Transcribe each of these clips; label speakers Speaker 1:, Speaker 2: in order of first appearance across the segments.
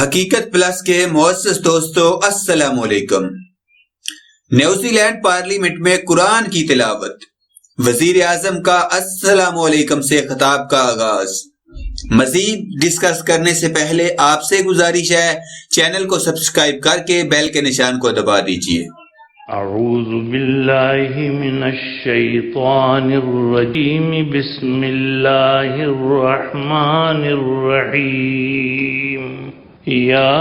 Speaker 1: حقیقت پلس کے معزز دوستو السلام علیکم۔ نیوزی لینڈ پارلیمنٹ میں قرآن کی تلاوت، وزیر اعظم کا السلام علیکم سے خطاب کا آغاز۔ مزید ڈسکس کرنے سے پہلے آپ سے گزارش ہے چینل کو سبسکرائب کر کے بیل کے نشان کو دبا دیجیے۔
Speaker 2: اعوذ باللہ من الشیطان الرجیم، بسم اللہ الرحمن الرحیم۔ یا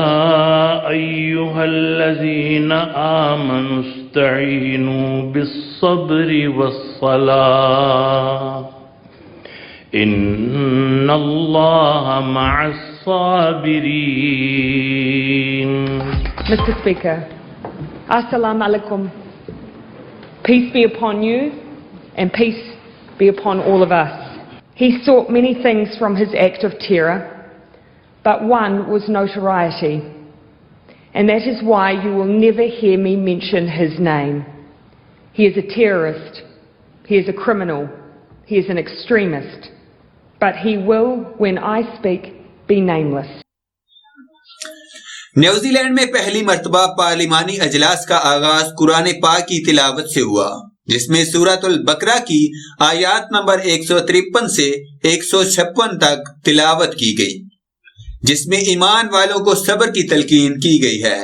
Speaker 2: ایہا الذین آمنوا استعینوا بالصبر والصلاة ان اللہ مع الصابرین۔
Speaker 3: Mr. Speaker, Assalamu alaikum. Peace be upon you and peace be upon all of us. He sought many things from his act of terror, but one was notoriety. And that is why you will never hear me mention his name. He is a terrorist. He is a criminal. He is an extremist. But he will, when I speak, be nameless.
Speaker 1: New Zealand میں پہلی مرتبہ پارلیمانی اجلاس کا آغاز قرآن پاک کی تلاوت سے ہوا، جس میں سورۃ البقرہ کی آیات نمبر 153 سے 156 تک تلاوت کی گئی، جس میں ایمان والوں کو صبر کی تلقین کی گئی ہے،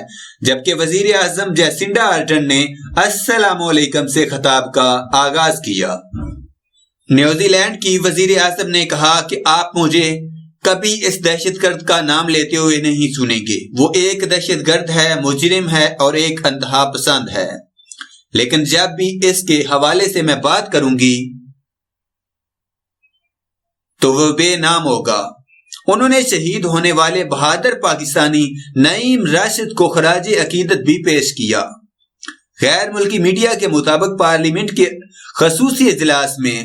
Speaker 1: جبکہ وزیر اعظم جیسنڈا آرڈرن نے السلام علیکم سے خطاب کا آغاز کیا۔ نیوزی لینڈ کی وزیر اعظم نے کہا کہ آپ مجھے کبھی اس دہشت گرد کا نام لیتے ہوئے نہیں سنیں گے۔ وہ ایک دہشت گرد ہے، مجرم ہے اور ایک انتہا پسند ہے، لیکن جب بھی اس کے حوالے سے میں بات کروں گی تو وہ بے نام ہوگا۔ انہوں نے شہید ہونے والے بہادر پاکستانی نعیم راشد کو خراج عقیدت بھی پیش کیا۔ غیر ملکی میڈیا کے مطابق پارلیمنٹ کے خصوصی اجلاس میں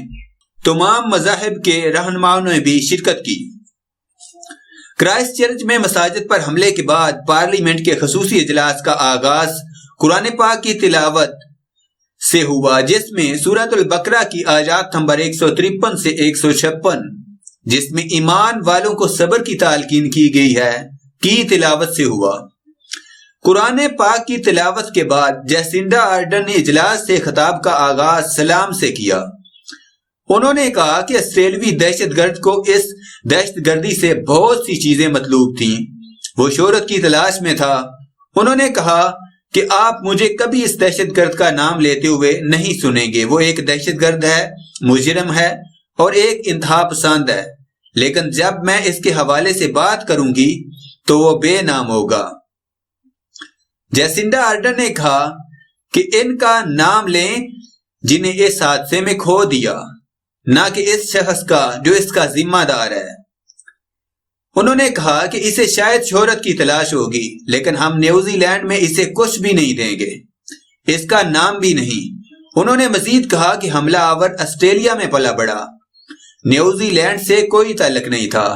Speaker 1: تمام مذاہب کے رہنماؤں نے بھی شرکت کی۔ کرائسٹ چرچ میں مساجد پر حملے کے بعد پارلیمنٹ کے خصوصی اجلاس کا آغاز قرآن پاک کی تلاوت سے ہوا، جس میں سورۃ البقرہ کی آیات نمبر 153 سے 156، جس میں ایمان والوں کو صبر کی تلقین کی گئی ہے، کی تلاوت سے ہوا۔ قرآن پاک کی تلاوت کے بعد جیسنڈا آرڈرن نے اجلاس سے خطاب کا آغاز سلام سے کیا۔ انہوں نے کہا کہ آسٹریلوی دہشت گرد کو اس دہشت گردی سے بہت سی چیزیں مطلوب تھیں، وہ شہرت کی تلاش میں تھا۔ انہوں نے کہا کہ آپ مجھے کبھی اس دہشت گرد کا نام لیتے ہوئے نہیں سنیں گے۔ وہ ایک دہشت گرد ہے، مجرم ہے اور ایک انتہا پسند ہے، لیکن جب میں اس کے حوالے سے بات کروں گی تو وہ بے نام ہوگا۔ جیسنڈا آرڈرن نے کہا کہ ان کا نام لیں جنہیں اس حادثے میں کھو دیا، نہ کہ اس شخص کا جو اس کا ذمہ دار ہے۔ انہوں نے کہا کہ اسے شاید شہرت کی تلاش ہوگی، لیکن ہم نیوزی لینڈ میں اسے کچھ بھی نہیں دیں گے، اس کا نام بھی نہیں۔ انہوں نے مزید کہا کہ حملہ آور آسٹریلیا میں پلا بڑھا، نیوزی لینڈ سے کوئی تعلق نہیں تھا۔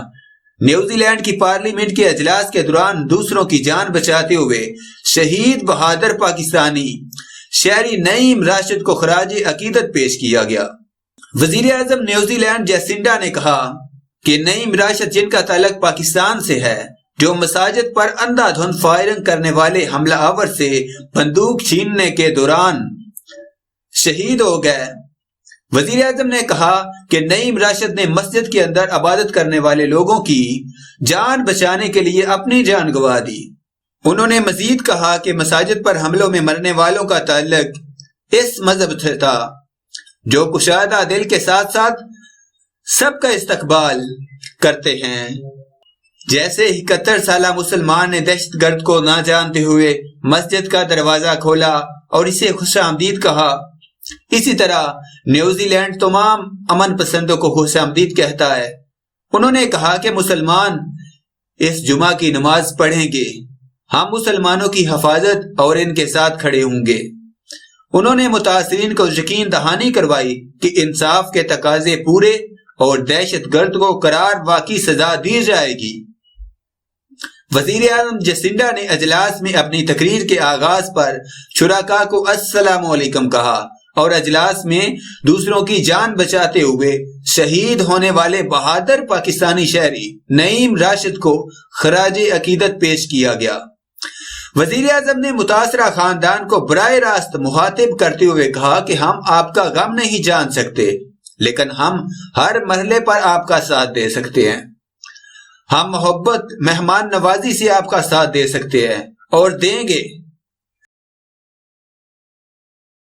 Speaker 1: نیوزی لینڈ کی پارلیمنٹ کے اجلاس کے دوران دوسروں کی جان بچاتے ہوئے شہید بہادر پاکستانی شہری نعیم راشد کو خراج عقیدت پیش کیا گیا۔ وزیر اعظم نیوزی لینڈ جیسنڈا نے کہا کہ نعیم راشد، جن کا تعلق پاکستان سے ہے، جو مساجد پر اندھا دھند فائرنگ کرنے والے حملہ آور سے بندوق چھیننے کے دوران شہید ہو گئے۔ وزیر اعظم نے کہا کہ نعیم راشد نے مسجد کے اندر عبادت کرنے والے لوگوں کی جان بچانے کے لیے اپنی جان گنوا دی۔ انہوں نے مزید کہا کہ مساجد پر حملوں میں مرنے والوں کا تعلق اس مذہب سے تھا جو کشادہ دل کے ساتھ ساتھ سب کا استقبال کرتے ہیں۔ جیسے 71 سالہ مسلمان نے دہشت گرد کو نہ جانتے ہوئے مسجد کا دروازہ کھولا اور اسے خوش آمدید کہا، اسی طرح نیوزی لینڈ تمام امن پسندوں کو خوش آمدید کہتا ہے۔ انہوں نے کہا کہ مسلمان اس جمعہ کی نماز پڑھیں گے، ہم مسلمانوں کی حفاظت اور ان کے ساتھ کھڑے ہوں گے۔ انہوں نے متاثرین کو یقین دہانی کروائی کہ انصاف کے تقاضے پورے اور دہشت گرد کو قرار واقعی سزا دی جائے گی۔ وزیر اعظم جیسنڈا نے اجلاس میں اپنی تقریر کے آغاز پر شرکاء کو السلام علیکم کہا اور اجلاس میں دوسروں کی جان بچاتے ہوئے شہید ہونے والے بہادر پاکستانی شہری نعیم راشد کو خراج عقیدت پیش کیا گیا۔ وزیر اعظم نے متاثرہ خاندان کو براہ راست مخاطب کرتے ہوئے کہا کہ ہم آپ کا غم نہیں جان سکتے، لیکن ہم ہر مرحلے پر آپ کا ساتھ دے سکتے ہیں۔ ہم محبت، مہمان نوازی سے آپ کا ساتھ دے سکتے ہیں اور دیں گے۔